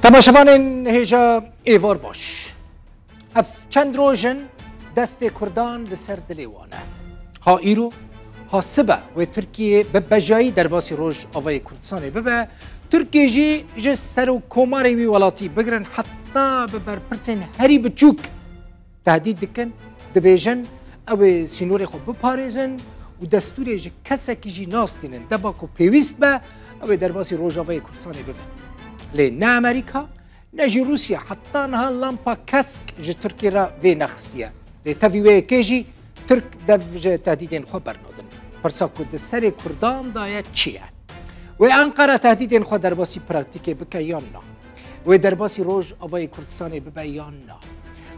تماشاوان هیجا ایوار باش اف چند روژن دست کردان لسر دلیوانه ها ایرو ها سبا و ترکیه به بجایی در باسی روژ آوای کردستانه ببه ترکیه جی سر و کوماری وی ولاتی بگرن حتی ببر پرسین هری بچوک تهدید دکن دبیجن او سینور خود بپاریزن و دستوری جی کسکی جی ناستینن دباکو پیویست به او در باسی روژ آوای کردستانه ببه لی نه امریکا نه جی روسیا حتی نه لامپا کسک جی ترکیه را وی نخستیه لی تاویوه که جی ترک دف جی تهدیدین خود برنادن پرسا کد سر کردان دایه چیه و انقره تهدیدین خود در باسی پراکتیکه بکه یا نه و در باسی روژ آوای کردستانه ببه یا نه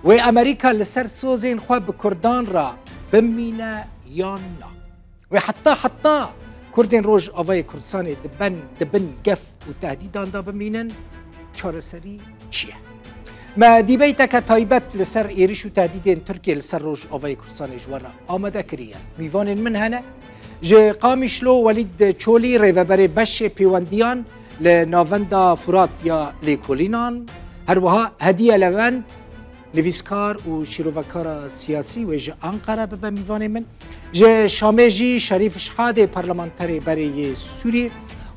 و امریکا لسر سوزین خود به کردان را بمینه یا نه و حتی کردین روژ آوای کردستانه دبن گف و تهدیدان دا بمینن چارەسەری چیه؟ ما دیبیتا که تایبت لسر ایرش و تهدیدین ترکیه لسر روژ آوای کردستانه جوارا آمده کریه میوانین من هنه جه قامیشلو ولید چولی ریوبر بش پیوندیان لناوندا فرات یا لیکولینان هر وها هدیه لوند نویسکار و شیروکار سیاسی و جه انقره به میوان من جه شامجی شریف شحاده پارلمانتری برای سوریه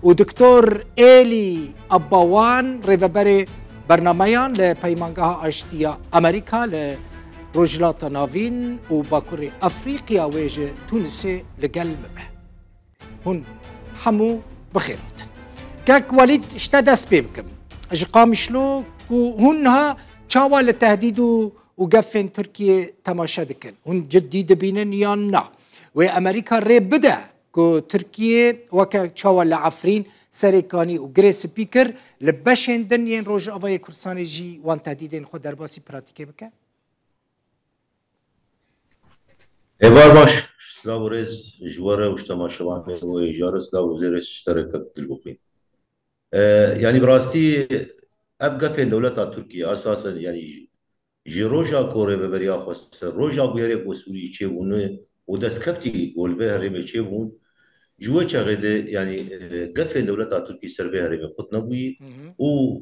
و دکتر ایلی اباوان ریوبر برنامه‌یان لپیمانگاه آشتیا امریکا لروجلات ناوین و باکور افریقیا و جه تونس لگل مبه هون همو بخیرات كاك وليد اشتدس بيبكم اج قامشلو هونها چاوا لتهديد وقفن تركيا تماشا دكن هون جديد بينن يانا وامريكا ري بدا كو تركيا وكا چاوا لعفرين سريكاني وغري سبيكر لبشن دنيا روج افاي كردستان جي وان تهديدين خود درباسي براتيكي بك ايوار باش سلاو ريز جواره وشتماشوان ويجار سلاو زيرس اشتركت البوقين يعني براستي ابقى في دولة تركيا اساسا يعني جي روجا كوري ببريا خاص روجا بيري بوسوري تشيبون ودسكفتي والبه ريم تشيبون جوا تشغد يعني قفل دولة تركيا سربيه ريم قطنبوي و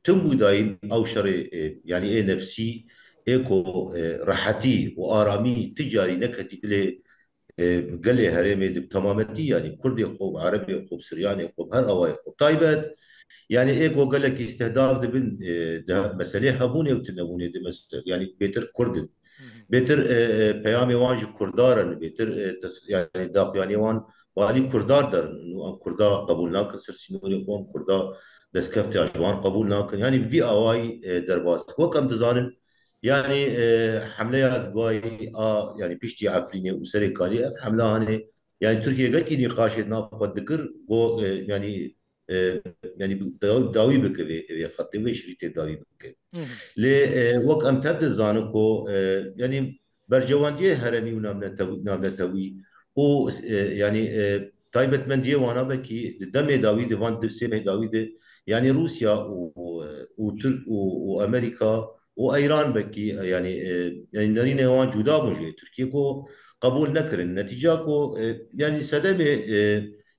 تمو دايم او شري يعني اي نفسي ايكو راحتي وارامي تجاري نكتي لي قال لي هرمي تمامتي يعني كردي خوب عربي خوب سرياني خوب هر اواي خوب طيبات يعني ايكو قال لك استهداف دبن ده مسألة هبوني وتنبوني ده يعني بيتر كردن بيتر بيامي وانج كردارن بيتر يعني داق يعني وان والي كردار در انه كردا قبول ناكن سرسينوري قوم كردا دسكفتي اجوان قبول ناكن يعني في اواي درباس وكم تزانن يعني حملات قوي يعني بيشتي عفريني وسريكالي حمله هاني يعني تركيا قالت لي نقاش نافذ ذكر يعني يعني داوي بك في خطي ويشريت داوي بك ل وقت ام تبدا زانكو يعني برجوانديه هرمي ونامنتوي و يعني تايبت من دي وانا بكي دم داوي ديفان دسيم داوي يعني روسيا وترك وامريكا وايران بكي يعني نرينا وان جدا موجه تركيا كو قبول نكر النتيجه كو يعني سدبه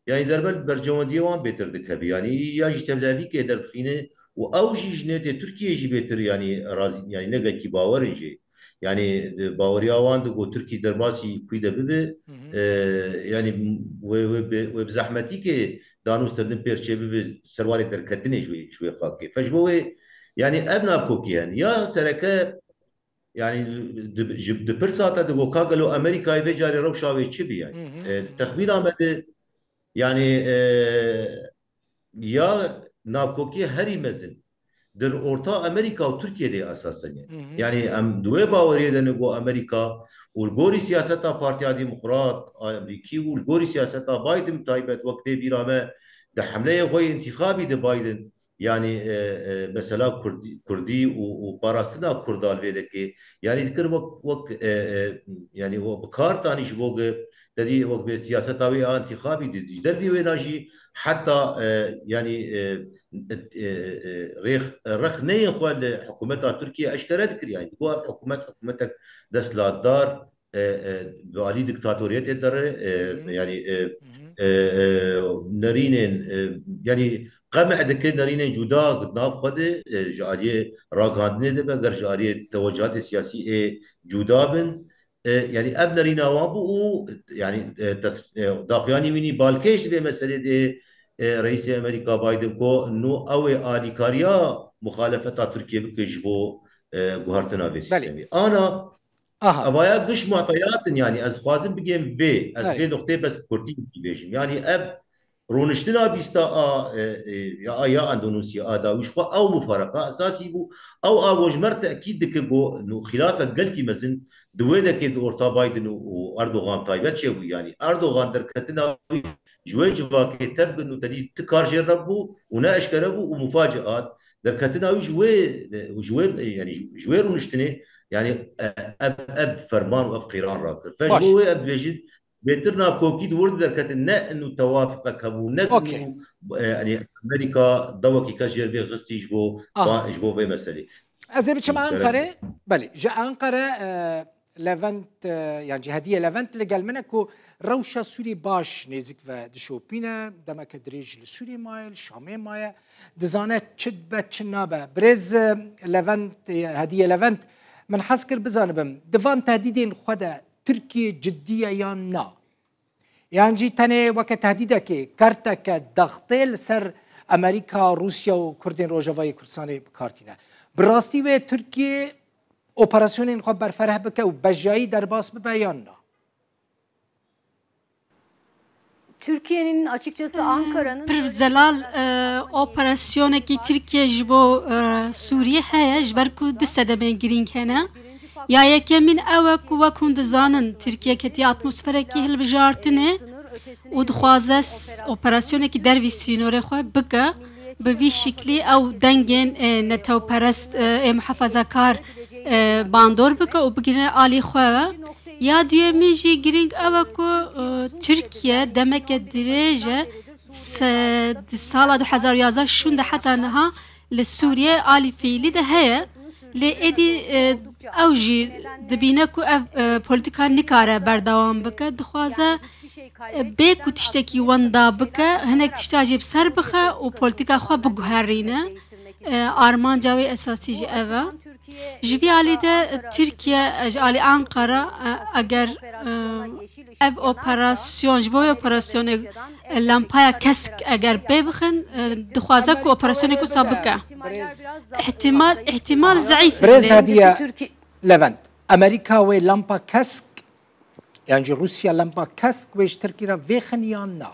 يعني دربل برجوانديه وان بيتر دكبي يعني ياجي تبلافي كي درفينه واوجي جنات تركيا جي بيتر يعني رازي يعني نجا كي باورنجي يعني باوريا وان دو تركي درباسي كويدا ببه يعني وبزحمتي كي دانوس تردن بيرشي ببه سرواري دركتني شوي خاكي فجبوه يعني ابنا كوكي يعني يا سركه يعني دبرساتا دو كاغلو امريكا يجاري روشاوي تشبي يعني تخمين عمده يعني يا نابكوكي هري مزن در اورتا امريكا وتركيا دي اساسا يعني ام دوي باوري دنگو امريكا والغوري سياستا بارتيا ديمقراط امريكي والغوري سياستا بايدن تايبت وقت بيرامه ده حمله هوي انتخابي ده بايدن يعني مثلا كردي وباراستنا كردال بيدكي يعني ذكر وقت يعني وبكار تاني شبوغ تدي وقت سياستاوي انتخابي دي دربي ويناجي حتى يعني رخ نين خوال حكومتها تركيا اشترت كري يعني هو حكومتك دسلات دار بالي دكتاتوريات در يعني نرينين يعني قمع دكي دارين جدا قدناف خده جارية راقادنه ده بقر جارية توجهات سياسية جدا بن يعني اب نرينا وابو يعني داخياني مني بالكيش ده مسألة ده رئيس امريكا بايدن كو انه او آليكاريا مخالفة تركيا بكجبو جوهرتنا في بله سيستمي انا اها ابايا قش معطيات يعني از خوازم بگم في از بله في نقطه بس كورتي بيجم يعني اب رونشتنا بيستا يا اندونيسيا دا وش او مفارقه اساسي بو او اوج مرت اكيد دكبو انه خلافه قلتي مزن دويدا كيد اورتا بايدن واردوغان تايبت شو يعني اردوغان دركتنا جويج فاكي تبقى انه تدي تكار جربو وناقش كربو ومفاجات دركتنا وجوي يعني جوي رونشتني يعني اب فرمان واف قيران راكر باش فجوه اب بيجد بيترنا كوكيد ورد دركت النا انه توافق كبو نك اوكي انه يعني امريكا دوكي كاجير بي غستي اها جبو في مسألة از بچم انقره بله جا انقره لفنت يعني جهاديه لفنت لقال منكو روشا سوري باش نزيك و دشوبينا دمك دريج لسوري مايل شامي مايا دزانه تشد بتشنابه بريز لفنت هديه لفنت من حسكر بزانبم دفان تهديدين خدا تركيا جديه يا نا يعني جي تاني وقت تهديدك كارتك ضغطي سر امريكا روسيا وكردين روجافاي كردستان بكارتينا براستي و تركيا اوبراسيون خو برفره بك و بجایی درباس ببیاننا Türkiye'nin açıkçası Ankara'nın Zelal operasyoneki Türkiye jibo Suriye heye jberku dissedeme girinkene ya yekemin evek ve kundizanın Türkiye keti atmosfereki hilbijartine u dixwazes operasyoneki dervi sinore xwe bike bi vî şeklî ew dengên netewperest muhefazakar bandor bike û bigire alî xwe ve ya duyemî jî girîng ew e ku Tirkiye demeke dirêj e di sala 2011 şûn de heta niha li Sûriye alî fiîlî de heye lê êdî ew jî dibîne ku ev polîtika nikare berdewam bike dixwaze bê ku tiştekî wenda bike hinek tişta jî bi ser bixe û polîtika xwe biguherîne armanca wê esasî jî ev e ji vî alî de Tirkiye ji alî Ankara eger ev operasyon ji bo wê operasyonê lampaya kesk eger bê bixin dixwaze ku operasyonê wisa bike ihtimal zayıf بريز هديه لفنت امريكا و لامبا كاسك يعني روسيا لامبا كاسك ويش تركيا فيخنيانا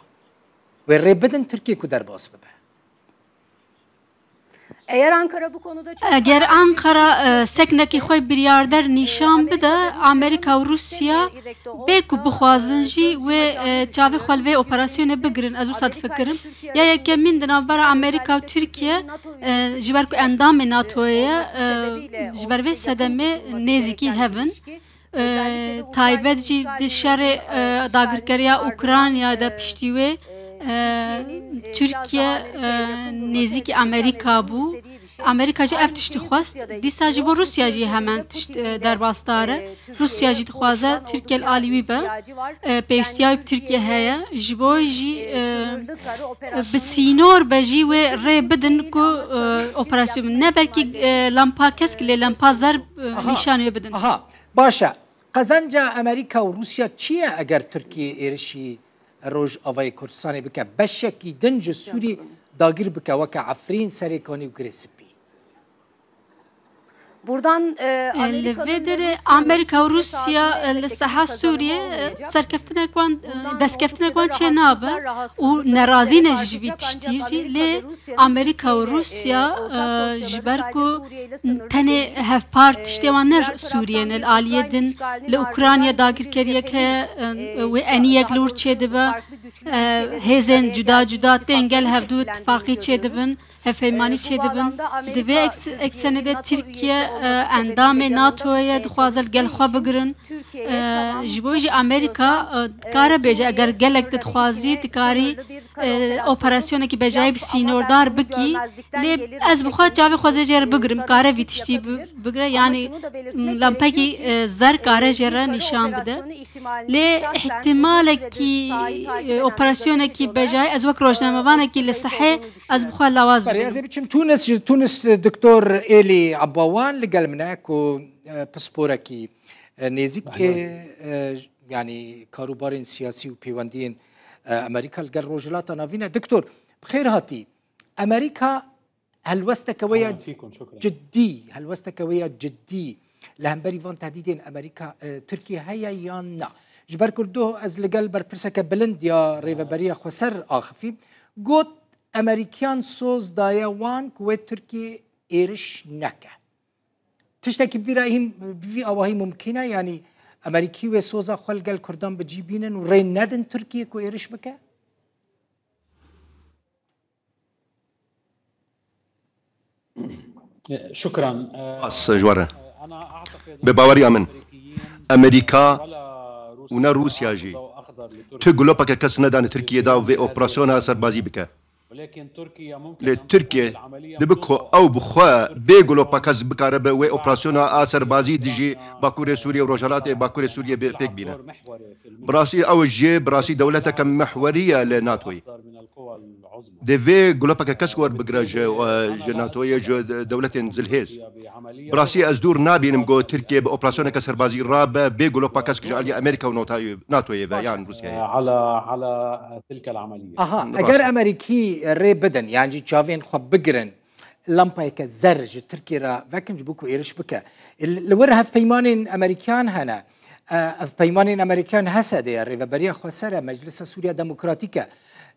وريبدن تركيا كو درباس ببه eğer Ankara bu konuda çok eger Ankara seknekî xwe biryarder nîşan bide Amerika û Rusya bê ku bixwazin jî wê çavê xwe li vê operasyonê bigirin ez wisa difikirim ya yekemîn di navbera Amerika û Tirkiye ji ber ku endamê NATO'ye ye ji ber vê sedemê nêzîkî hevin taybet jî di şerê dagirkeriya Ukrayna de piştî wê Türkiye nêzîkî Amerika bû Amerika jî ev tiştî xwest dîsa jî bo Rusya jî hemen tişt derbastar e Rusya jî dixwaze Tirkiye li alî wî be pêwîstiya wî bi Tirkiye heye ji bo jî bi sînor be jî wê rê bidin ku operasyon ne belkî lampa kesk lê lampa zer nîşanê wê bidin aha başa qazanca Amerika û Rusya çiye eger Tirkiye êrişî روج آوای کردستان بکه بشکی دنج سوری داگیر بکه وکه عفرین سری کنی و گرسپی buradan Amerika û Rusya li seha Sûriye serkeftinekwan destkeftинekwan çê nabe û nerazîne ji vî tiştî jî lê Amerika û Rusya ji ber ku tenê hevpar tiştê wan ne Sûriye li aliyê din li Ukrayna dagirkeriyek heye wê eniyek li wir çê dibe hêzên cuda cuda tên gel hevdû ittifaqî çê dibin hevpeymanî çê dibin di vê eksenê de Tirkiye اندام ناتوی دخوازل گل خواه بگرن جبوی امریکا کار بیجه اگر گلک دخوازی تکاری اپراسیونه که بجای سینوردار بکی لی از بخواد جاوی خوازه جر بگرم کاره ویتشتی بگره یعنی لامپکی زر کاره جره نشان بده لی احتمال کی اپراسیونه کی بجای از وقت روزنامه‌وانه کی لصحه از بخواد لواز بريازي بتشم تونس دكتور إيلي عباوان لقال مناكو بسبوركي نيزيك يعني كاروبارين سياسي وبيواندين أمريكا لقال روجلات نافينا دكتور بخير هاتي أمريكا هل وستكوية جدي هل وستكوية جدي لهم بريفان تهديدين أمريكا تركيا هيا يانا جبر كردو از لقال برپرسك بلند يا ريفا بريا خسر آخفي قوت امریکیان سوز دایا وان کویت ترکیه ایرش نکه تشتکی بی آواهی ممکنه یعنی امریکی و سوزا خلقل کردان بجیبینن و رین ندن ترکیه کو ایرش بکه شكرا جواره بباوري امن امريكا ونا روسيا جي تقولوا بك كس ندان تركيا دا في اوبراسيون سربازي بك لتركيا دبكو او بخوا بيقولوا باكاز بكارب و اوبراسيون سربازي ديجي باكوري سوريا وروجالات باكوري سوريا بيك بينا براسي او جي براسي دولتك محوريه لناتوي ديفي قلوبك كسور بقراج جناتوية دولة زلهيز براسي ازدور نابي نمقو تركيا باوبراسيون كسربازي راب بيقولوا كسك جالي امريكا وناتوية يعني روسيا على تلك العملية اگر امريكي ري بدن يعني تشافين خو بقرن لامبايك زرج تركيا را فكن جبوكو ايرش بكا لورها في بيمان امريكان هنا في بيمان امريكان هسده ريفابريا خسره مجلس سوريا ديمقراطيكا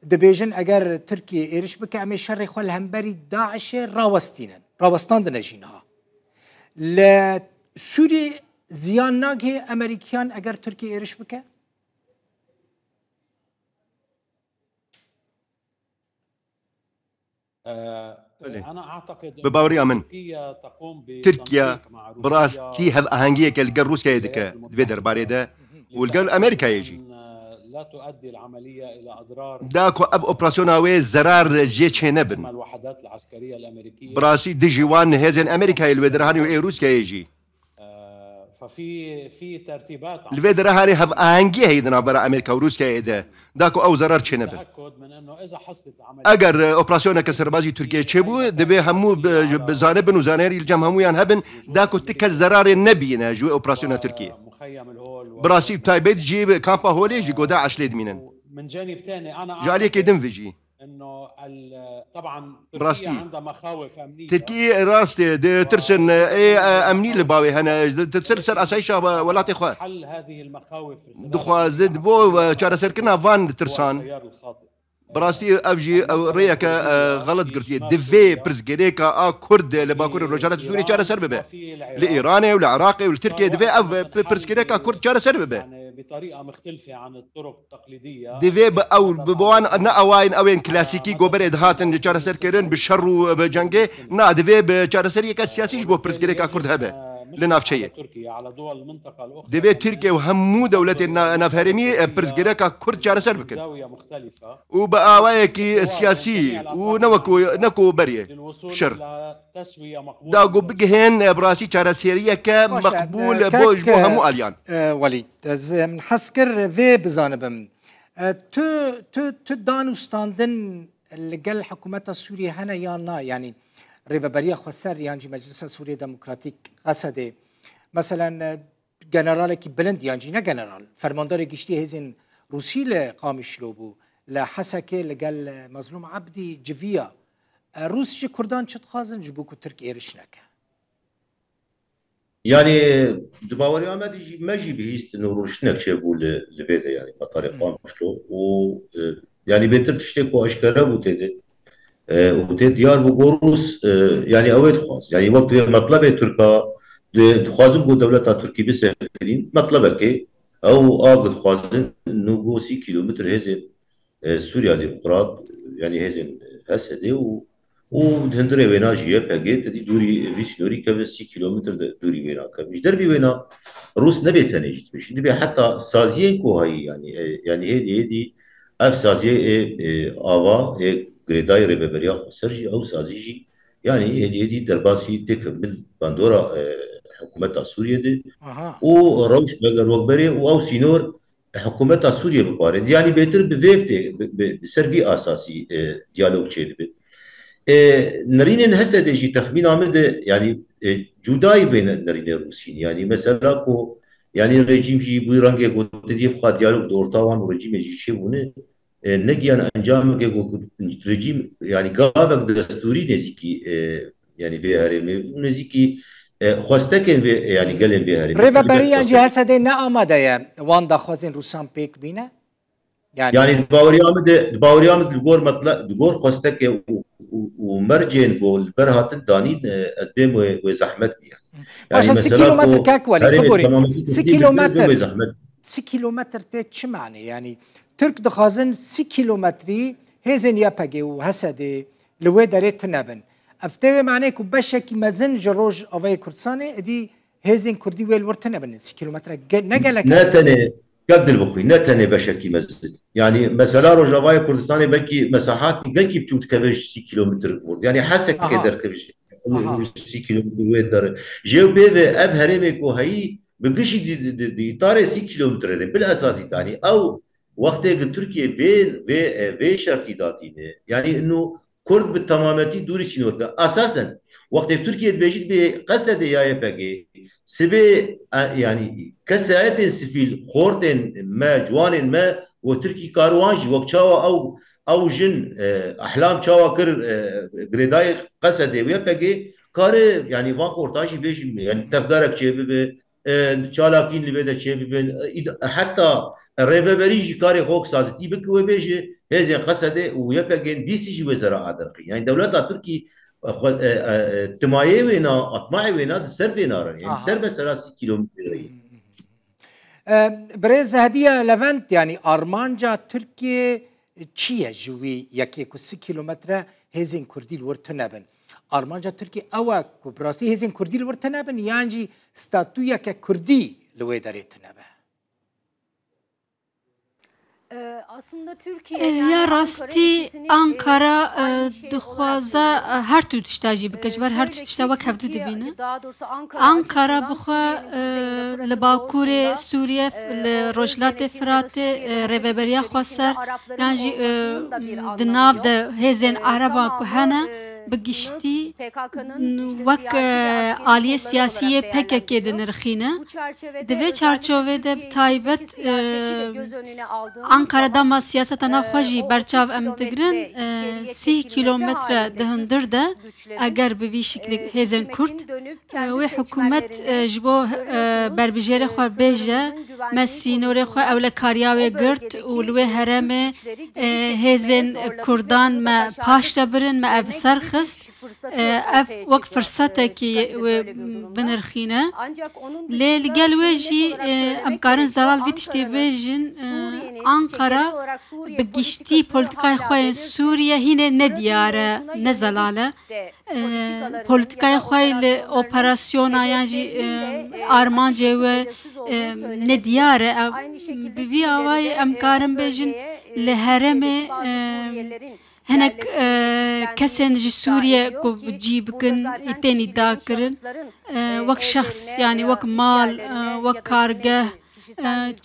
دبيجن اگر تركيا ايرش بكا امي شر خل همبري داعش راوستان دنجينها ل سوري زيان ناگه امريكان اگر تركيا ايرش بكا أنا أعتقد بباوري أمن تركيا براستي هذا أهانجية كالجر روسيا يدك فيدر باريدا والجر أمريكا يجي لا تؤدي العملية إلى أضرار داكو أب أوبراسيوناوي زرار جيتش نبن الوحدات العسكرية الأمريكية براسي ديجيوان هزن أمريكا الفيدرهاني وإيه روسيا يجي ففي ترتيبات الفيدرهاني هذا أهانجية هيدنا برا أمريكا وروسيا يدا داكو أو زرار نبن اگر اوپراسیون کسربازی ترکیه چه بود دبی همو بزانبن و زانری الجم همویان هبن داکو تک زرار نبینه جو اوپراسیون ترکیه براسي تايبيت جيب كامبا هولي جي قودا عشليد مينن من جانب ثاني انا جالي كيدن فيجي انه طبعا براستي عندها مخاوف امنيه تركيا راستي ترسن اي امني لباوي هنا تتسلسل اسايشا ولا تخوا حل هذه المخاوف دخوا زد بو شارع سركنا فان ترسان براسي افجي ريك غلط قرتي دفي برزجريكا كرد لباكور الرجالات السوري شارع سرببه لايراني والعراقي والتركي دفي اف برزجريكا كرد شارع سرببه يعني بطريقه مختلفه عن الطرق التقليديه دفي او بوان ناوين اوين كلاسيكي جوبر هاتن شارع سركرن بالشر وبجنجي نا دفي بشارع سريكا سياسي جو برزجريكا كرد هبه لنافشيه تركيا على دول المنطقه الاخرى دفي تركيا وهمو دولتنا نافهرمي برزجريكا كرد شارع سربك زاويه مختلفه بأوايكي سياسي ونكو بريه شر داغو بجهن براسي شارع سيريا كمقبول بوج بوهمو أليان وليد من حسكر في بزانبم تو دانوستاندن لقل حكومة سوريا هنا يانا يعني ريفابريا خسر يعني مجلس سوريا ديمقراطيك قصده مثلا جنرالك بلند يعني نا جنرال فرماندار جشتي هزين روسي لقامش لوبو لحسكه لقال مظلوم عبدي جفيا روس جي كردان شت خازن جبوكو ترك ايرشناكا يعني دباوري عماد ما جي بهيست انه روشنك شابو لبيدا يعني بطريقه مشلو و يعني بيتر تشتكوا اشكره وتدي ديار بوروس يعني اويت خاص يعني وقت مطلب تركا خازن بو دولة تركي بسهلين مطلبك او اقد خازن انه 6 كيلومتر هزن سوريا ديمقراط يعني هزن هسدي وهندري وينا جيه بقيت دي دوري في سنوري كذا 6 كيلومتر دوري وينا كمش دربي وينا روس نبي تنجد مش نبي حتى سازيه كو هاي يعني هدي اف سازيه آوا غريداي ريبريا سرجي او سازيجي يعني هدي درباسي تكمل باندورا حكومة سوريا دي وروش بقر وقبري او سينور حكومة سوريا ببارد يعني بيتر بفيفتي بسربي اساسي ديالوج شيء نرين هسه ديجي تخمين عمد يعني جداي بين نرين الروسيين يعني مثلا كو يعني الرجيم جي بيرانجي قلت دي فقط ديالوج دور طوان ورجيم يجي شيء نجي انجام رجيم يعني قابك دستوري نزيكي يعني بهاري نزيكي خواستكن يعني قالن بهاري ريفا بريان جي هسه دي نعمده يا واندا خوازين روسان بيك بينا يعني الباوري عمد الجور مطلع الجور خواستك ومرجين بول برهات الدانين قدام وزحمت يعني 6 كيلومتر كاكولي كبوري 6 كيلومتر 6 كيلومتر تيتش معني يعني ترك دخازن 6 كيلومتري هزن ياباجي وهسدي لوي داريت نبن افتوي معناك بشكي مازن جروج اوي كردستاني دي هزن كردي ويل ورتنبن 6 كيلومتر نقلك نتني قبل البخوي نتني بشكي مسجد يعني مثلا روجافاي كردستاني بلكي مساحات بلكي بتشوت كبش 6 كيلومتر يعني حاسك كدر كبش 6 كيلومتر ويدر جيو بيفي اف هرمك وهي بقشي دي طاري 6 كيلومتر بالاساس ثاني او وقت تركيا بين شرطي داتينه يعني انه كرد بالتمامتي دوري سينور اساسا وقت تركيا بيجي بقصد يا باقي سبي يعني كساعات سفيل خورتن ما جوان ما وتركي كاروانجي وقتشاوا او جن احلام تشاوا كر غريداي قصد ويا باقي كار يعني وان خورتاجي بيجي يعني تفكارك شيء تشالاكين اللي بدا شيء حتى الريفبريجي كاري خوك سازتي بك وبيجي هذه قصده ويبقى ديسي جي وزراء عدرقي يعني دولة تركي تمايي وينا اطماعي وينا سر بينا يعني سر بس 6 كيلومتر بريز هديه لفنت يعني ارمانجا تركيا تشيا جوي يكيكو 6 كيلومتر هزين كردي الورتنبن ارمانجا تركيا او كبراسي هزين كردي الورتنبن يعني ستاتويا ككردي لوي داريتنبن aslında Türkiye ya rastî Ankara dixwaze her tu tiştajî bike ber her tu tişta wek hevdû dibîne Ankara bixwe li Bakurê Sûriye li Rojhilatê Firatê rêveberiya xwe ser yan jî di nav de hêzên Ereban ku hene بگشتی وک عالیه سیاسی PKK dinirxîne divê çarçovê de taybet Ankara dama siyaseta navxwe jî berçav em digirin 30 kilometre di hindir de eger bi vî şiklî hêzên Kurd wê hikûmet ji bo berbijêrê xwe bêje me sînorê xwe ewlekariya wê girt û li wê herêmê hêzên Kurdan me paş de birin me ev ser ev wek firsetekî binirxîne lê li gel wê jî em karin zelal vî tiştê bêjin Ankara bi giştî polîtikaya xwe yên Sûriye hînê nediyar e ne zelal e polîtikaya xwe li operasyona yan jî armancê we nediyar e bi vî awayê em karin bêjin li herêmê هناك كسن جي سوريا كو بتجي بكن يتاني داكرن وك شخص يعني وك مال وك كارجه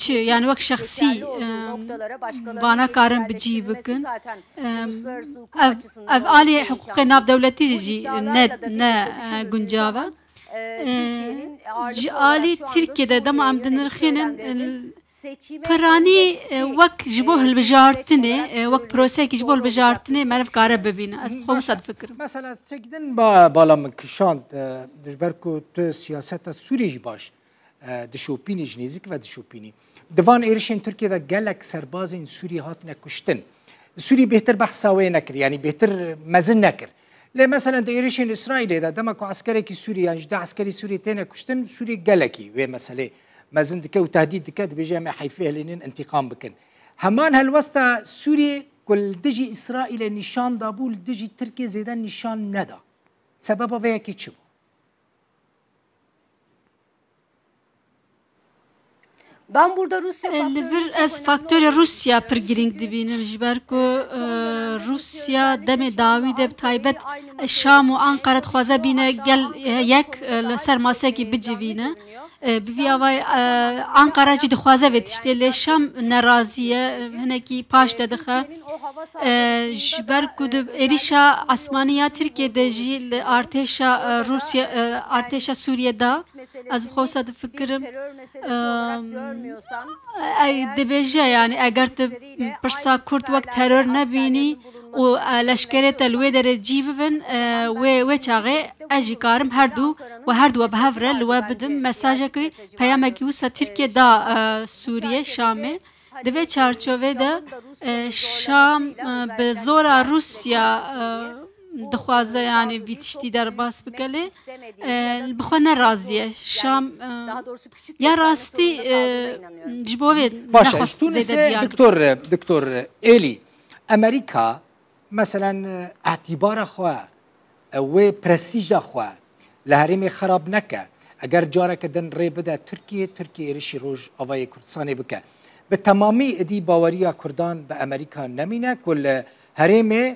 يعني وك شخصي بانا كارن بتجي بكن اف آلي حقوق ناف دولتي جي نا جنجابة جي آلي تركيا دم عم دنرخينن پرانی وقت جبوه البجارتنه وقت پروسه کی جبوه البجارتنه معرف کاره ببینه از خود صد فکر مثلا چکدن با بالا مکشاند دجبرکو تو سیاست سوریج باش دشوپینی جنیزیک و دشوپینی دوان ایرشین ترکیه دا گلک سربازین سوری هاتنه کشتن سوری بهتر بحثاوی نکر يعني بهتر مزن نکر لی مثلا دا ایرشین اسرائیل دا دمکو عسکری کی سوری يعني دا عسکری سوری تینه کشتن سوری گلکی و مسئله مازن دكا وتهديد دكا بجامع حيفيه لنين انتقام بكن همان هالوسطى سوري كل دجي إسرائيل نشان دابول دجي تركيا زيدان نشان ندا سببا بيا كي تشبو Ben burada Rusya لبر از فاکتور روسیا پر گرینگ دبینم جبر کو روسیا دم داوی دب تایبت شام و انقره خوازه بینه گل یک سر ماسه کی بجوینه بی آوای انقره جد خوازه وتشته ل شام ناراضیه هنکی پاش ددخه جبر کو دب اریشا اسمانیا ترکیه دجی ارتشا روسیا ارتشا سوریه دا از خواسته فکرم دبیجه یعنی اگر تو پرسا کرد وقت ترور نبینی و لشکره تلوی در جیب بن و چاقه اجی کارم هر دو به هفره لوا بدم مساجه که پیامه که وسط ترکیه دا سوریه شامه دوی چارچوبه دا شام به زور روسیا دخوازه یعنی بیتشتی در باس بکله بخواه نرازیه شام یا راستی جبوه باشه تونس دكتور إيلي أمريكا مثلا اعتبار خواه و برستيج خواه لهرمي خراب نكا اگر جارك دن ري بدا تركيا إرشي روج أواي كردستاني بكا بتمامي ادي باوريا كردان بأمريكا نمينه كل هرمي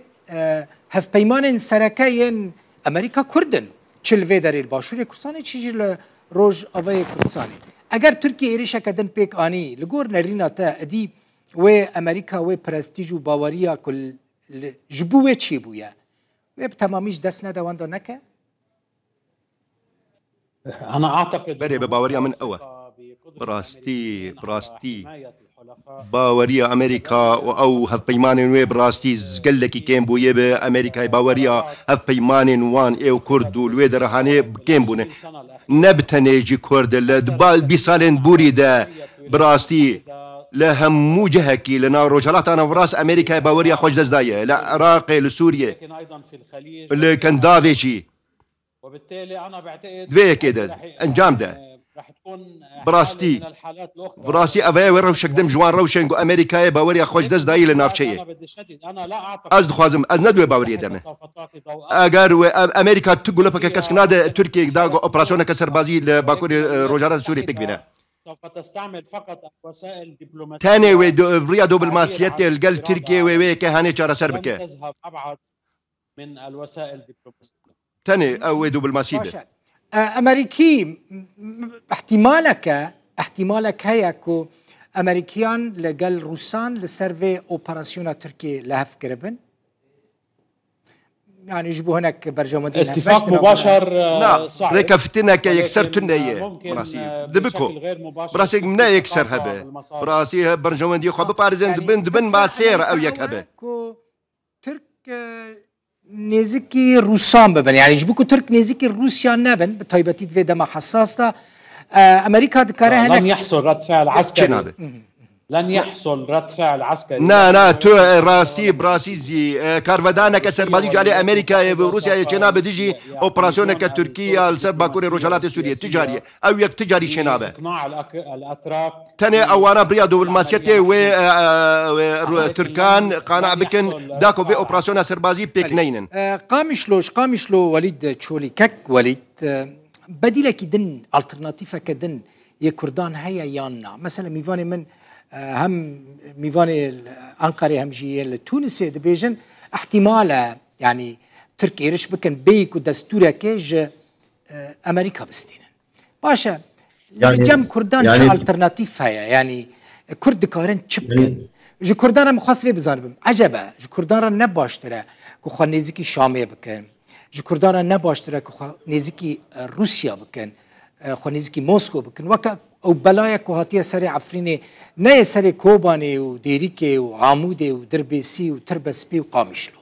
هف پیمان سرکین امریکا کردن چلوه داری الباشوری کردستانی چیزی روز آوای کردستانی اگر ترکیه ایرش کدن پیک آنی لگور نرینا تا ادی و امریکا و پرستیج و باوریا کل جبوه چی بویا و تمامیش دست ندوان دا نکه؟ أنا أعتقد بري بباوريا من أول براستي باوريا أمريكا أو هف بيمان وي براستي زقلكي كيم بويه بأمريكا باوريا هف بيمان وان إيو كردو الوي درهاني كيم بونه نبتني جي كرد لدبال بيسالين بوري دا براستي لهم موجهكي لنا رجالات أنا براس أمريكا باوريا خوش دزداية لعراق لسوريا اللي كان دافيجي وبالتالي أنا بعتقد دوية كده أنجام ده رح تكون براستي من الحالات الأخرى براسي أفايا وروشك دم جوان روشن أمريكا باوريا خوش دز داية لنافشية أنا لا أعتقد أز دخوازم أز ندوي باوريا دمه أجر أمريكا تقول لك كسكناد تركيا داغو أوبراسيون كسربازي لباكور روجارات سوري بيك بينا سوف تستعمل فقط وسائل دبلوماسية تاني وريا دوبلماسيات الجل تركيا وي كهاني شارع سربكة تذهب أبعد من الوسائل الدبلوماسية تاني أو دوبلماسية امریکی احتمالك هيا كو امريكيان لقل روسان لسرفي اوبراسيون تركي لهف كربن يعني يجيبوا هناك برجمدين اتفاق مباشر لا صعب ركفتنا كي يكسرتنا اياه براسي دبكو براسي منا يكسر هبه براسي برجمدي خو ببارزين دبن ما سير او يك هبه ترك نزيكي روسان ببن يعني يجبكو ترك نزيكي روسيا نبن بطيبتي في دم حساس دا امريكا دكاره هناك لن يحصل رد فعل عسكري لن يحصل رد فعل عسكري نا تو راسي براسيزي كارفدانا كسربازي جالي امريكا وروسيا جناب ديجي اوبراسيون كتركيا السرباكوري روجالات سوريا تجاريه او يك تجاري جنابه اقناع الاتراك تاني اوانا بريادو بالماسيتي و تركان قانع بكن داكو في اوبراسيون سربازي بيكنين قامشلو وليد تشولي كك وليد بديلك دن الترناتيفا كدن يكردان هيا يانا مثلا ميفاني من هم ميفاني أنقرة هم جي التونسي دبيجن احتمال يعني تركيا إيرش بكن بيك ودستورة كيج أمريكا بستين باشا يعني جم كردان يعني الترناتيف هيا يعني كرد كارن تشبكن جو كردان مخاص في بزانبم عجبا جو كردان نباشتره كو نزيكي شامية بكن جو كردان نباشتره كو نزيكي روسيا بكن خو نزيكي موسكو بكن وكا او بلايا كوهاتيا سري عفريني ناي سري كوباني وديريكي وعامودي ودربيسي وتربسبي وقامشلو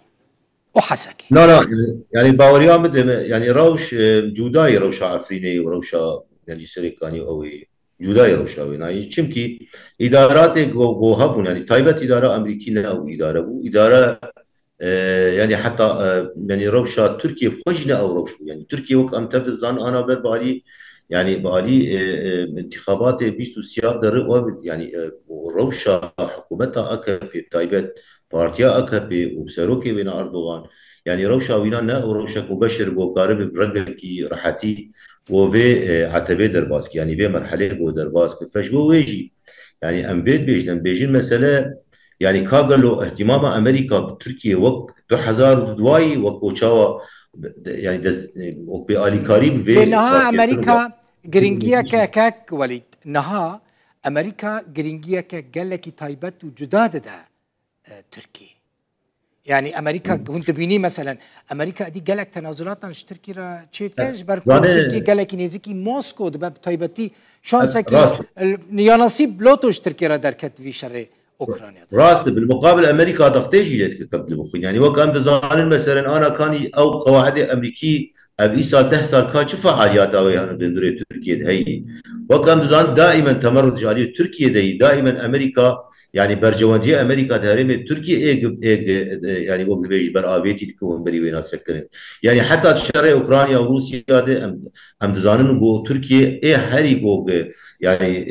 وحسكي لا يعني باوريا يعني روش جوداي روش عفريني وروشا يعني سريكاني قوي جوداي روشا يعني چمكي ادارات جو هبون يعني تايبت اداره امريكيه او اداره يعني حتى يعني روشا تركيا خجنا او روش يعني تركيا وقت ام تبد زان انا بالي يعني بالي انتخابات 23 در يعني روشا حكومتها اكا في تايبت بارتيا أكابي وبسروكي بين أردوغان يعني روشا وينا نا وروشا مبشر بوقارب برقكي راحتي وفي عتبه درباسك يعني في مرحله بو درباسك فجو ويجي يعني ام بيت بيجن مساله يعني كاغلو اهتمام امريكا بتركيا وقت 2002 وكوتشاوا يعني بآلي كريم لانها امريكا جرينجيا كاك وليد نها امريكا جرينجيا كالك تايبت وجداد ده تركيا يعني امريكا كنت بيني مثلا امريكا دي جالك تنازلات عن تركيا را تشيتكاش بركو تركيا جالك نيزيكي موسكو دباب تايبتي شانسكي يا نصيب لوتوش تركيا را دركت في شر اوكرانيا راس بالمقابل امريكا ضغطيجي قبل مخين يعني وكان بزان مثلا انا كان او قواعد امريكي ابي صار 10 سال كان شوف فعاليات يعني بندري تركيا هي وكان بزان دائما تمرد جاليه تركيا دائما امريكا يعني برجواندية أمريكا تهرم تركيا يعني وقت بيج برآبيتي تكون بري وين سكرين يعني حتى شرق أوكرانيا وروسيا ده أم دزانن جو تركيا هري جو يعني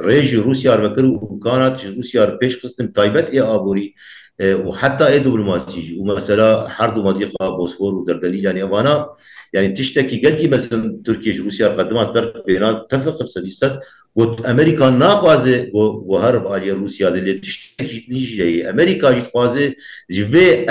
ريج روسيا بكر وكانت روسيا بيش قسم تايبت أبوري وحتى دبلوماسي ومثلا حرب مضيقة بوسفور ودردنيل يعني أنا يعني تشتكي قلقي مثلا تركيا روسيا قدمت طرف بينات تفق بسديست قلت امريكا ناخذ وهرب على روسيا اللي تشتكي نيجي امريكا جفازه جفي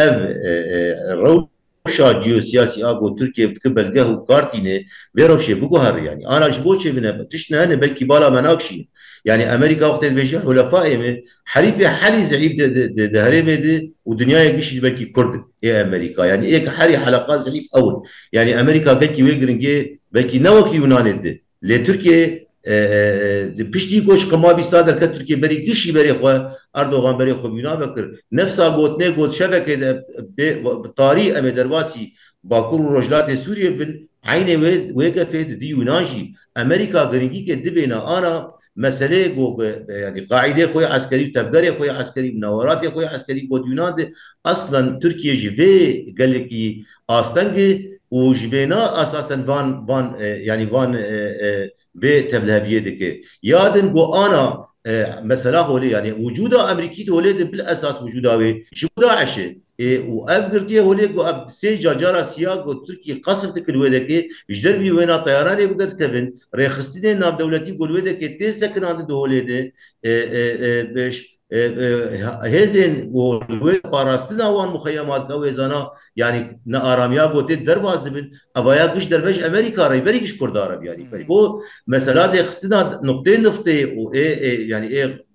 روشا جيوسياسي ابو تركيا بتقبل قهو كارتينه بيروشي بقهر يعني انا جبوتشي من تشنا انا بلكي بالا مناقشي يعني امريكا وقت البيجي حلفائي حريفه حلي زعيب ده هرمه ودنيا يقش بلكي كرد يا امريكا يعني ايه حري حلقات زعيف اول يعني امريكا بلكي ويجرنجي بلكي نوكي يونان ده لتركيا پشتی کوچ کما بیستا در کت ترکیه بری گشی بری خو اردوغان بری خو مینا بکر نفسا گوتنه گوت شبکه تاریخ ام درواسی باکور و رجلات سوریه بن عین وقفه دی یونانجی امریکا گرینگی که دبینا انا مسئله گو يعني قاعده خوي عسكري وتفجير خوي عسكري مناورات خوي عسكري بود يونان اصلا تركيا جيفي قال لك استنج وجبينا اساسا فان يعني فان به تبلهفيه دكه يادن جو انا مثلا هولي يعني وجود امريكي هولي بالاساس وجوده شو داعش وافغرتي هولي جو سيجا جارا سياق تركي قصف تكلويدك جدربي وين طيران يقدر كفن ريخستين نام دولتي قولويدك تسكن عند هولي ده باش هزين والويد باراستنا وان مخيمات قويزانا يعني ناراميا قوتي درباز بن ابايا قش دربج امريكا راي بريش كرد عرب يعني فهو مسألة خصنا نقطتين نفطي وايه يعني ايه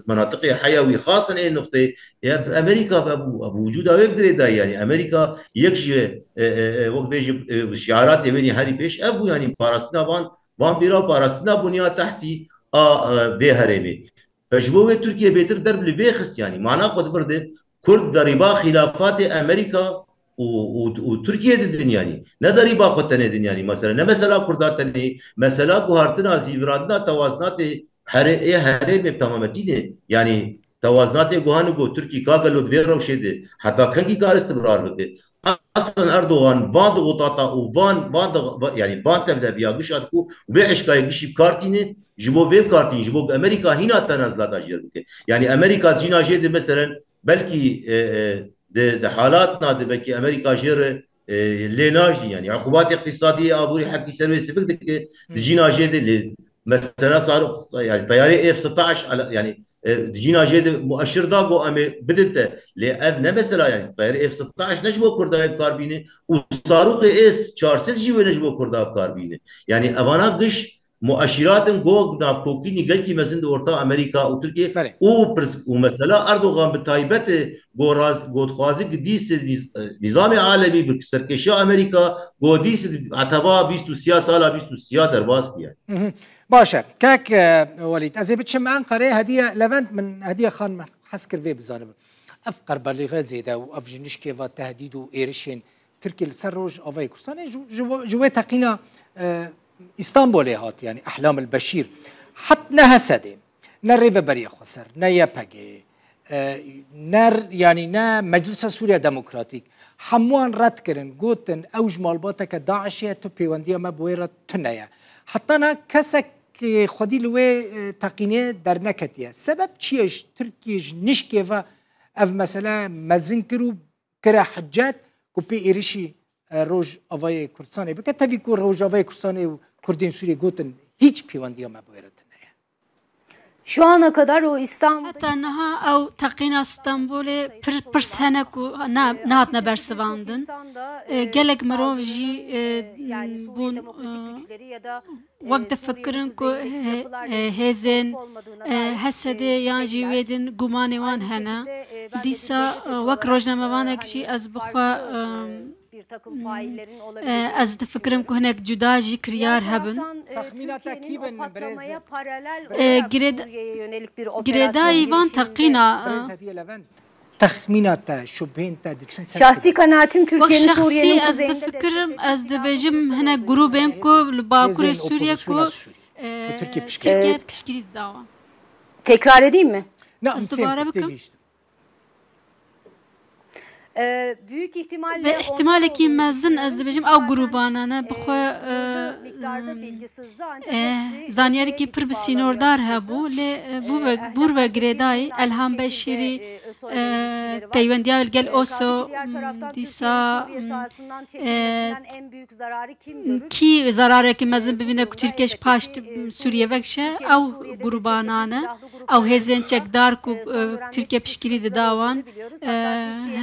مناطق حيوي خاصة ايه نفطي امريكا بوجودها ويقدر ده يعني امريكا يكشي وقت بيجي الشعارات يبني هاري بيش ابو يعني باراستنا وان بيرا باراستنا بنيا تحتي بهرمي فجبوه تركيا بيتر درب لبيخس يعني معناه قد برده كل ضريبه خلافات امريكا وتركيا ددن يعني لا ضريبه خدتنا دن يعني مثلا كرداتني مثلا قهرتنا زيبرادنا توازنات هرم تمامتين يعني توازنات جوهانو تركي كاغلو دبير وشيده حتى كان كار استمرار بده اصلا اردوغان باند غطاطا وفان يعني فان تبدا بيا قش ادكو وبيعش كاي قش كارتينه جبو فيب كارتين جبو امريكا هنا تنازلات اجير يعني امريكا جينا جيد مثلا بلكي ده حالاتنا ده بلكي امريكا جير ليناجي يعني عقوبات اقتصاديه ابوري حكي سلوي سبك جينا جيد مثلا صار يعني طياري اف 16 على يعني جينا جيد مؤشر داغو امي بدلته لأن مثلا يعني طياري اف 16 نجبو كردا بكاربينه وصاروخ اس 400 جيو نجبو كردا بكاربينه يعني ابانا قش مؤشرات جو نافكوكيني قلتي مزند ورطا امريكا وتركيا ومثلا اردوغان بتايبت جو خوازي ديس نظام عالمي بسركشا امريكا جو ديس عتبا بيستو سياسه لا بيستو سياسه درباس يعني باشا كاك وليد ازي بتشم انقره هديه لفنت من هديه خان حسكر في بزانب افقر بلغه زيدا وافجنش كيف تهديد وايرشين تركي السروج اوفي كورساني جو تقينا اسطنبول هات يعني احلام البشير حتى نهسدي نريفا بريا خسر نيا باجي نر يعني نا مجلس سوريا ديمقراطيك حموان رد كرن قوتن اوج مالباتك داعشيه تو بيونديه ما بويرا تنيا حتى انا كسك خدي لوي تقينه در نكتيه سبب چيش تركيش نشكيفا اف مثلا مزن کرو کرا حجات کو پی ایریشی روج آوای کردستان بکه تبی کو روج آوای کردستان و کردین سوریه گوتن هیچ پیوندی ما بویرتن. Şu ana kadar o İstanbul حتى نها أو تقينا اسطنبول برس هنكو نهات نبرسواندن جالك مروجي بون وقت فكرن كو هزن هسده يعني جيودن قماني وان هنا ديسا وك روجنا مبانك شي از بخوا از فكرم كو هناك جداجي كريار هبن جريداي وان تقينا تخمينات شبهين تا دكشن şahsi kanaatim Türkiye'nin Suriye'nin شخصي از فكرم از بجم هنا جروبين كو لباكور سوريا كو تركيا بشكري الدعوة. tekrar edeyim mi? نعم Büyük ihtimalle ve ihtimalle ki mezun az dibecim av grubana bixwe zaniyari ki pir bi sînordar hebû lê bûr ve girêdayî Elham Beşîrî peywendiya gel Oso dîsa ki zararekî mezin bibîne ku Tirkiye ji paş Sûriye vekşe ew grubanane ew hêzên çekdar ku Tirkiye piştgirî didawan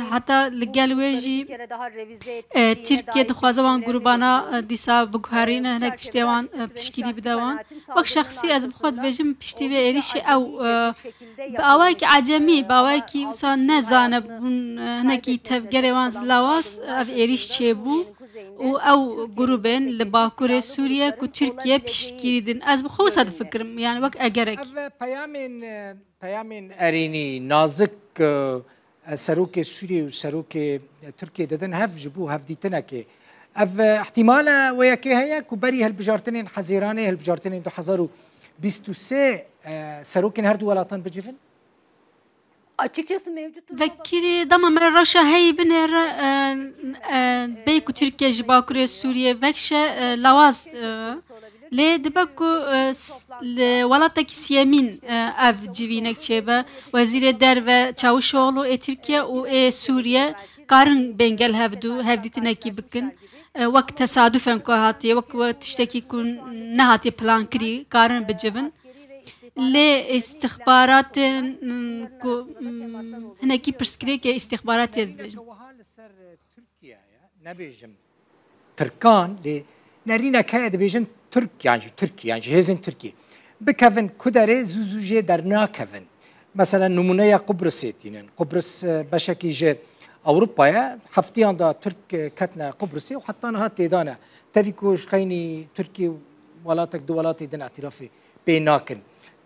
hatta li gel wê jî Tirkiye dixwaze wan grubana dîsa biguherîne hinek tiştê wan piştgirî bide wan wek şexsî ez bi xwe dibêjim piştî vê êrişê ew bi awayekî acemî bi awayekî wisa nezane hinekî tevgerê wan lawas ev êriş çêbû û ew grubên li Bakurê Sûriye ku Tirkiye piştgirî din ez bi xwe wisa difikirim yani wek egerek peyamên erênî nazik سروك سوريا وسروك تركيا ددن هف جبو هف ديتناكي اف احتمالا وياكي هيا كبري هالبجارتنين حزيراني هالبجارتنين 2023 سروكين هردو ولاتان بجيفن açıkçası mevcut vekiri dama mer raşa hey biner beyku Türkiye ji Bakurê Sûriye vekşe lawaz lê dibe ku welatekî siyemîn ev civînek çêbe Wezîrê Derve Çavuşoğlu ê Tirkiye û ê Sûriye karin bengel hevdû hevdîtinekî bikin wek tesadüfen ku hatiye wek tiştekî ku nehatiye plan kirî karin bicivin lê istihbaratên ku hinekî pirskirêkê istihbarat ez dibêjim nebêjim Tirkan lê nerînek heye dibêjin Türkiye yani hêzên Tirkiye bikevin ku derê zû zû jê dernakevin mesela numuneya Qubrusê tînin Qubrus beşekî ji Ewropaya heftiyan da Türk ketine Qubrusê û heta niha têdane tevî ku ji xeynî Tirkiye welatek du welatê din etirafê pê nakin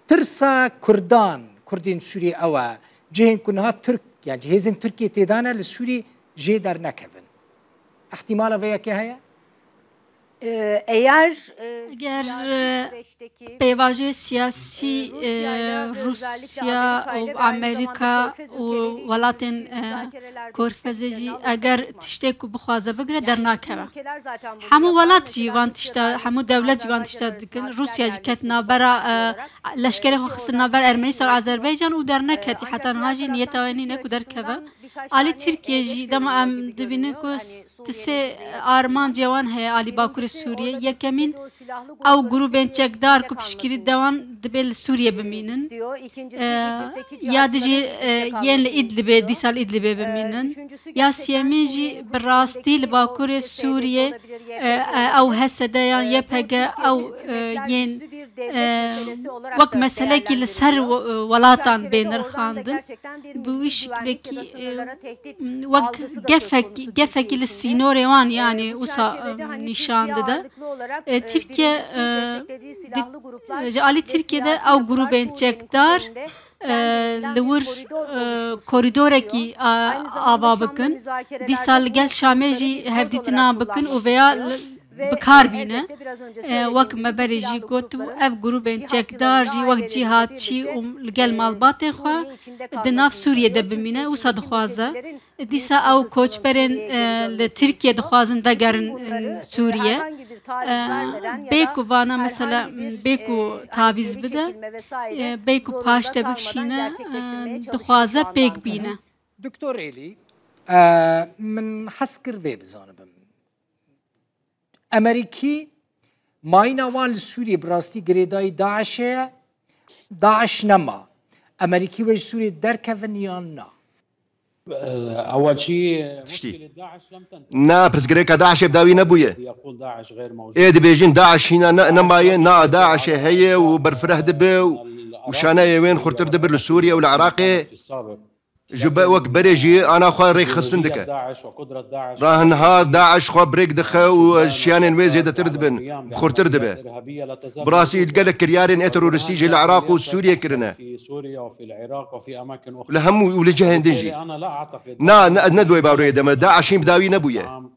tirsa Kurdan Kurdên Sûriye ew e cihên ku niha Türk yani hêzên Tirkiye têdane li Sûrî jê dernekevin ihtimala vê yekê heye eğer peyvajê siyasî Rusya û Amerîka û welatên Korfezê jî eger tiştê ku bixwaze bigire dernakeve hemû welat jî van tişta hemû dewlet jî van tişta dikin Rusya jî ket navbera leşkerê xwe xistin navber Ermenîstan û Azerbaycan û derneketî heta niha jî niyeta wê nîne ku derkeve alî Tirkiye jî dema em dibînin ku tisê armancê wan heye alî Bakurê Sûriye yekemîn ew grubên çekdar ku piştgirî dewan dibe li Sûriye bimînin ya dijî yên li İdlibê dîsa li İdlibê bimînin ya siyemîn jî bi rastî li Bakurê Sûriye ew hesede yan YPG ew yên wek meselekî li ser welatan bênirxandin bi wî şiklekî wek gefekî li sînorê wan yani wisa nîşan dide Tirkiye ji alî Tirkiye'de ew grubên çekdar li wir koridorekî ava bikin dîsa li gel Şamê jî hevdîtina bikin û veya bikar bîne wek meberê jî got ev grubên çekdar jî wek cîhatçî û li gel malbatên xwe di nav Sûriye'de bimîne wisa dixwaze dîsa ew koçberên li Tirkiye dixwazin vegerin Sûriye bê ku vana mesela bê ku tavîz bide bê ku paş te bikşîne dixwaze pêk bîne دكتور إيلي من حسكر ذي بزانبم أمريكي ماينا وان لسوريا براستي قريداي داعش نما أمريكي ويش سوريا دركفن يانا اول شيء مشكله داعش لم تنتهي. نا برزقريكا داعش بداوي نبويه يقول داعش غير موجود. ايه دبيجين داعش هنا نمايه نا داعش هي وبرفره دبه وشانا وين خرطر دبر لسوريا والعراقي جبا وك بريجي انا خو ريخ خصندك داعش وقدره داعش راهن ها داعش خو بريك دخه وشيانين ويزيد تردبن بخرطر دبه براسي قالك كريارين ترورستيجي العراق وسوريا كرنا في سوريا وفي العراق وفي اماكن اخرى لهم ولجهن دنجي انا لا اعتقد ندوي باوري دم داعش بداوي نبويه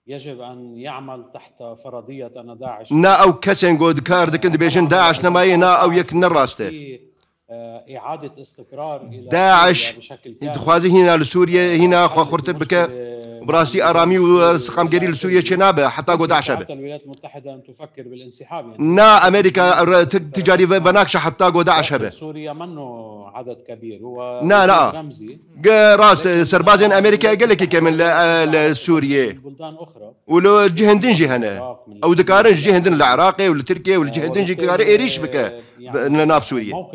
يجب ان يعمل تحت فرضيه ان داعش نا او كسن جود كارد كند بيجن داعش نماي نا او يك نراسته اعاده استقرار الى داعش دخوازي هنا لسوريا هنا خرطر بك براسي ارامي وسقام قريل لسوريا شنابه حتى قود عشبه حتى الولايات المتحده ان تفكر بالانسحاب يعني نا امريكا تجاري بناكش حتى قود عشبه سوريا منه عدد كبير هو لا رمزي راس سربازين امريكا قال لك كمان لسوريا بلدان اخرى ولو جهندنجي هنا او دكارن جهندن العراقي ولا تركيا ولا جهندنجي كاري ايريش بك ناف سوريا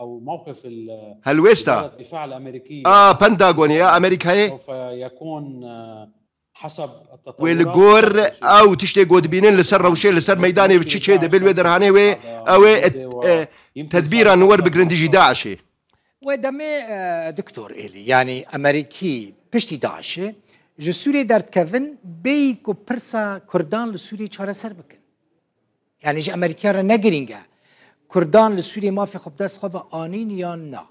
موقف هلويستا الدفاع الامريكي بنتاغون يا امريكا سوف يكون حسب التطورات والجور او تشتي قود بينين لسر وشي لسر ميداني بتشي بالويدر هاني او تدبيرا نور بجرندجي داعش ودمي دكتور إيلي يعني أمريكي بشتي داعش جو سوريا دارت كفن بيكو برسا كردان لسوريا چاره سر بكن يعني جي أمريكا را نگرينگا كردان لسوريا ما في خب دست خواه آنين يا نا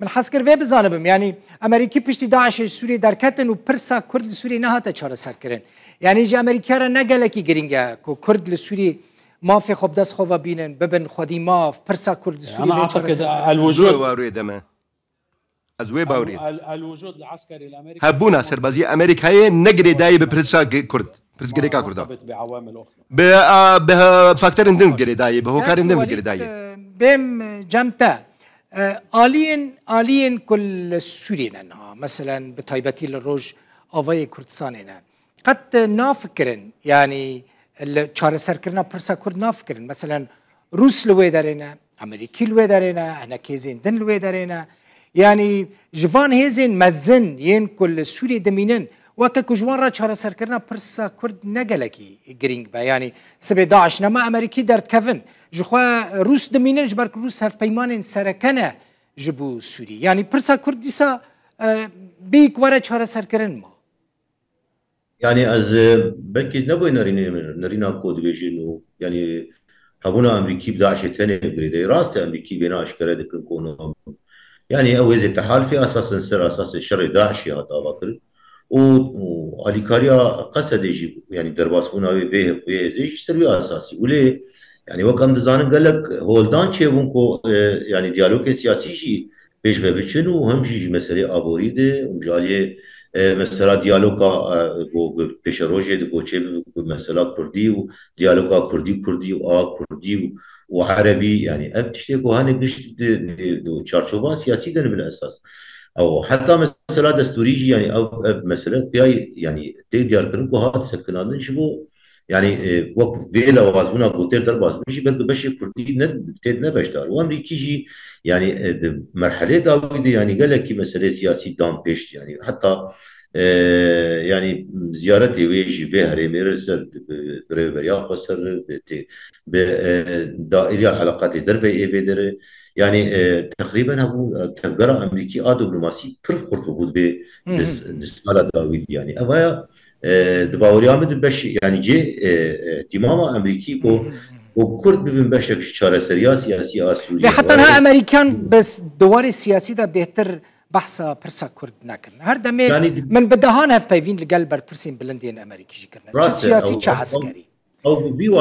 من حسكر في بزانبم يعني أمريكي بشتي داعش سوريا دار كتن و برسا كرد لسوريا نهاتا چاره سر کرن يعني جي أمريكا را نگلكي گرينگا كو كرد لسوريا ما في خب دست خواه بينن ببن خودي ما في برسا كرد لسوريا انا اعتقد الوجود ازوي باوري الوجود العسكري الامريكي هبونا سربازي امريكاي نجري داي ببرسا كرد برس جريكا كردا بعوامل اخرى بفاكتور اندن جري داي بهو كارن دم جري داي بهم جمتا آلين كل سوريا انها مثلا بتايبتي للروج اوفاي كردستاننا قد نافكرن يعني چاره سر كرنا برسا كرد نافكرن مثلا روس لوي دارينا امريكي لوي دارينا انا كيزين دن لوي دارينا يعني جوان هيزن مزن ين كل سوريا دمينن وكاكو جوان را چاره سر كرنا برسا كرد نگلكي گرينگ با يعني سبي داعش نما امريكي دارت كفن جخوا روس دمينن جبر روس هف پیمان سرکنه جبو سوري يعني برسا كرد ديسا بيك ورا چاره سر كرن ما يعني از بلكي نبوي نرينا كود بيجينو يعني هبونا امريكي بداعش تاني بريدي راست امريكي بينا اشكره دكن كونو يعني اوز التحالف اساس سر اساس الشر داعش يا طابقر واليكاريا قصد يجيب يعني درباسونا به زي سر اساسي وليه يعني وكم دزان قال لك هولدان تشيبونكو يعني ديالوج سياسي جي بيش بيچن وهم جي مساله ابوريده ومجاليه مثلا ديالوجا بو بيشروجي دو تشيب مثلا كردي وديالوجا كردي كردي وعربي يعني ابتشتكو هاني قشت دو تشارشوبا سياسي ده بالاساس او حتى مثلا دستوريجي يعني او مثلا يعني ديال كرنكو هات سكنان شبو يعني وقت بيلا وازبونا قوتير درباز بيجي بده بشي كردي ند بشتار وامريكي جي يعني مرحله داويدي يعني قال لك مساله سياسي دام بيشت يعني حتى يعني زيارتي ويجي بها ريميرز بريفريا خسر بدائرة العلاقات دربي اي بيدر يعني تقريبا هو تفجر امريكي دبلوماسي كل قرط وجود ب دسالة داويد يعني افايا دباوري عمد بش يعني جي اهتمام امريكي وكرد ببن بشك شارع سياسي اسوري حتى انها امريكان بس دوار السياسي ده بيهتر بحثا برسا كرد ناكرن هر دمي يعني من بدهان هف بيفين لقلبر برسين بلندين امريكي جي كرنا چه سياسي چه عسكري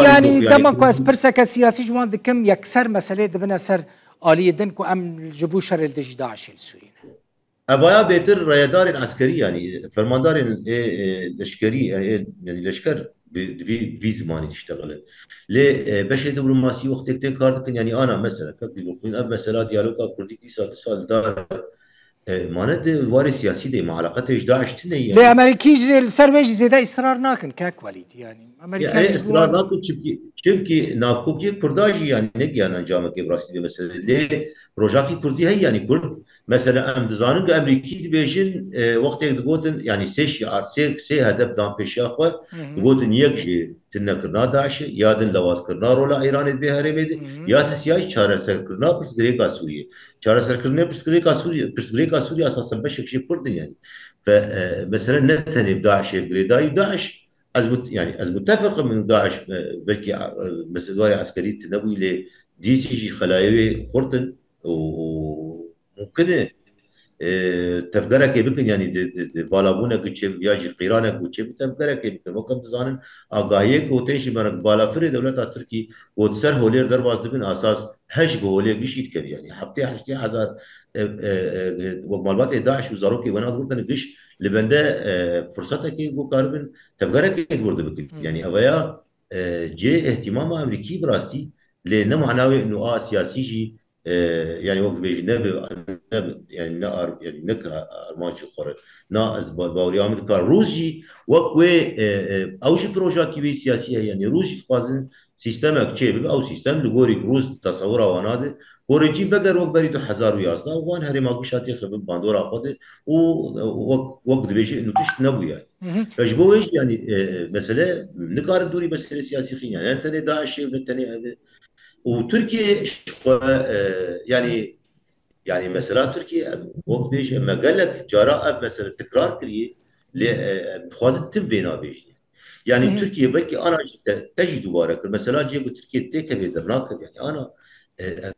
يعني دما كواس برسا كسياسي جوان دكم يكسر مسألة دبنا سر آلية دنكو ام جبو شر الدجي داعش السوريين ابايا بيتر ريادار عسكري يعني فرماندار لشكري يعني لشكر في زماني تشتغل ليه باش دبلوماسي وقت كاردكن يعني انا مثلا كنت بقول اب مثلا ديالوجا كردي سال دار مانند الواري السياسي دي مع علاقته داعش تني يعني لأمريكي السرويج زيادة إصرار ناكن كاك وليد يعني يعني اصرار ناكل شبكي نافوكي كرداجي يعني نجي انا جامعه براسي مثلا ليه بروجاكي كردي هي يعني كرد مثلا ام دزانن امريكي بيجن وقت يقولن يعني سي شعار سي هدف دام بيشاخو يقولن يكجي تنكرنا داعش يادن لواس كرنا رولا ايران بهرمد يا سياسي چاره سركرنا بسغريكا سوريا چاره سركرنا بسغريكا سوريا اساسا بشك شي كرد يعني فمثلا نتني بداعش بريداي داعش يعني از متفق من داعش بلكي مسؤولية عسكرية تنوي ل دي سي جي خلايوي خورتن وممكن تفكرك يمكن يعني بالابونا كتشم ياجي قيرانك وتشم تفكرك يمكن وكم تزانن اغايك وتنشي مرك بالا فري دولة تركي وتسر هولير درباز دبن اساس هج بهولي قشيت كر يعني حفتي حزار ومالبات داعش وزاروكي وانا قلت قش لبنده فرصتك يقول كاربن تفكرك يقول بكل يعني اويا جي اهتمام امريكي براستي لانه معناه انه سياسي جي يعني وقت بيجي يعني نا يعني نك ارمان شو خرج نا از باوري عمل كار روسي وقوي اوش بروجكت كبير سياسيه يعني روسي فازن سيستمك تشيب او سيستم لغوري روس تصوره واناده ورجي بقر وقت بريدو حزار وياسنا وان هري ما قشاتي خبب باندورا قد وقت بيجي انه تشت نبوي يعني فجبوش يعني مساله نقار دوري بس سياسي يعني انت داعش والثاني وتركيا يعني مثلا تركيا وقت بيش اما قال لك جراء مثلا تكرار كريه لخوازت تم بينا بيش يعني تركيا بلكي انا تجد مبارك مثلا جي تركيا تيكا بيدرناك يعني انا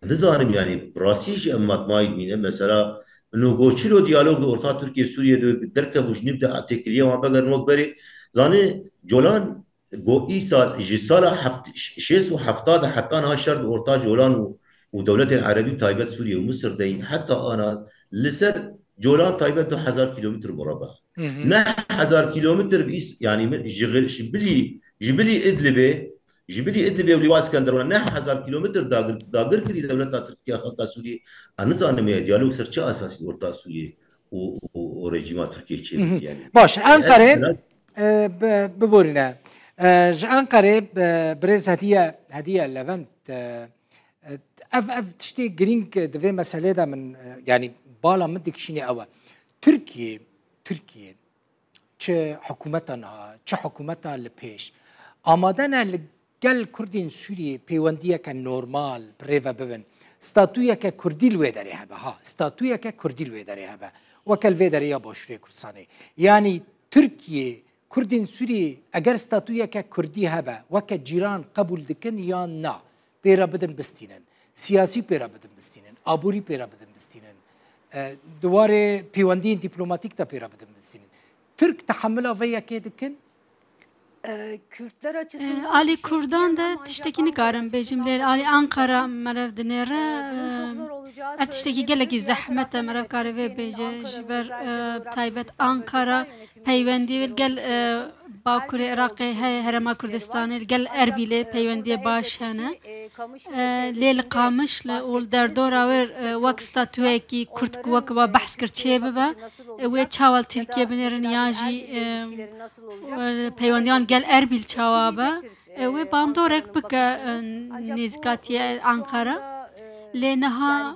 نظام يعني براسيج اما ما يدين مثلا انه قوشلو ديالوج اورتا تركيا سوريا دو دركب وش نبدا تكريه وما بقدر نوبري زاني جولان جو إيسال جسالة شيس وحفتاد حتى أنا هالشرب أورتا جولان ودولة العربية تايبت سوريا ومصر دي حتى أنا لسر جولان تايبت 1000 كيلومتر مربع 1000 كيلومتر بيس يعني جبلي إدلبي ولي اسكندرون 1000 كيلومتر داغر كري دولة تركيا خطا سوريا أنا زانم ديالوج سر شو أساسي أورتا سوريا ورجيمات تركيا يعني باش أنقرة ببورنا أنقرة برز هدية لفنت اف تشتي جرينك دفي مسألة دا من يعني بالا مدك شيني أوا تركيا چه حكومتها لبيش آمادنا لقل كردين سوري بيواندية كنورمال بريفا ببن ستاتويا كردي الويداري هبا ستاتويا كردي الويداري هبا وكالويداري يا باشوري كردستاني يعني تركيا كردين سوري اگر ستاتويا كردي هبا وكجيران قبول دكن يا نا بيرا بدن بستينن سياسي بيرا بدن بستينن ابوري بيرا بدن بستينن دواره بيواندين دبلوماتيك تا بيرا بدن بستينن ترك تحملها فيا كدكن Kürtler açısından Ali Kurdan da tiştekini karım bejimler Ali Ankara merav dinere tişteki geleki zahmete merav karı ve beje jiber taybet Ankara peyvendi ve gel Bakur Irak'ı Herema Kürdistan'ı gel Erbil'e peyvendiye başhane leyl qamışlı ol derdora ve vak statüeki Kürt kuvak ve bahs kırçebe ve çaval Türkiye binerin yaji peyvendiyan gel Erbil çavaba ve bandorek bıka nizkatiye Ankara لأنها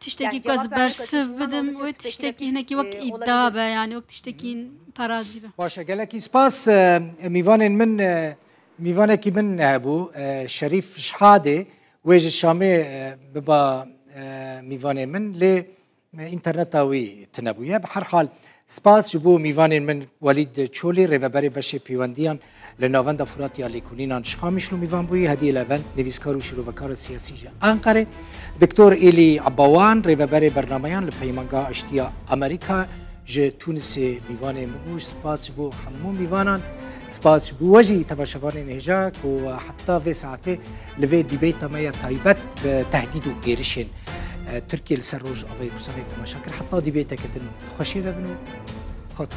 تشتكي كاز برسف بدم وتشتكي هناك وقت إدابة يعني وقت تشتكي برازيبة. باشا قالك سباس ميفانك من أبو شريف شحادة ويج الشامي ببا ميفان من ل إنترنتاوي تنبويا بحر حال سباس جبو ميفان من وليد تشولي ريفابري بشي بيوانديان لناوند فراتيا ليكونينا شخامشلو ميفان بوي هدي لافنت نيفيسكارو شروفكار السياسي أنقرة دكتور إيلي عباوان ريفابري برنامجان لبيمانغا اشتيا أمريكا ج تونس ميفان مبوش سباس جبو حمو ميفانان سباس جبو وجي تباشفان نهجاك وحتى في ساعته لفي ديبيتا مايا تايبت بتهديد وإيرشين تركيا لسروج أفاي كسانة مشاكل حتى ديبيتا كتن خشيدة بنو خاطر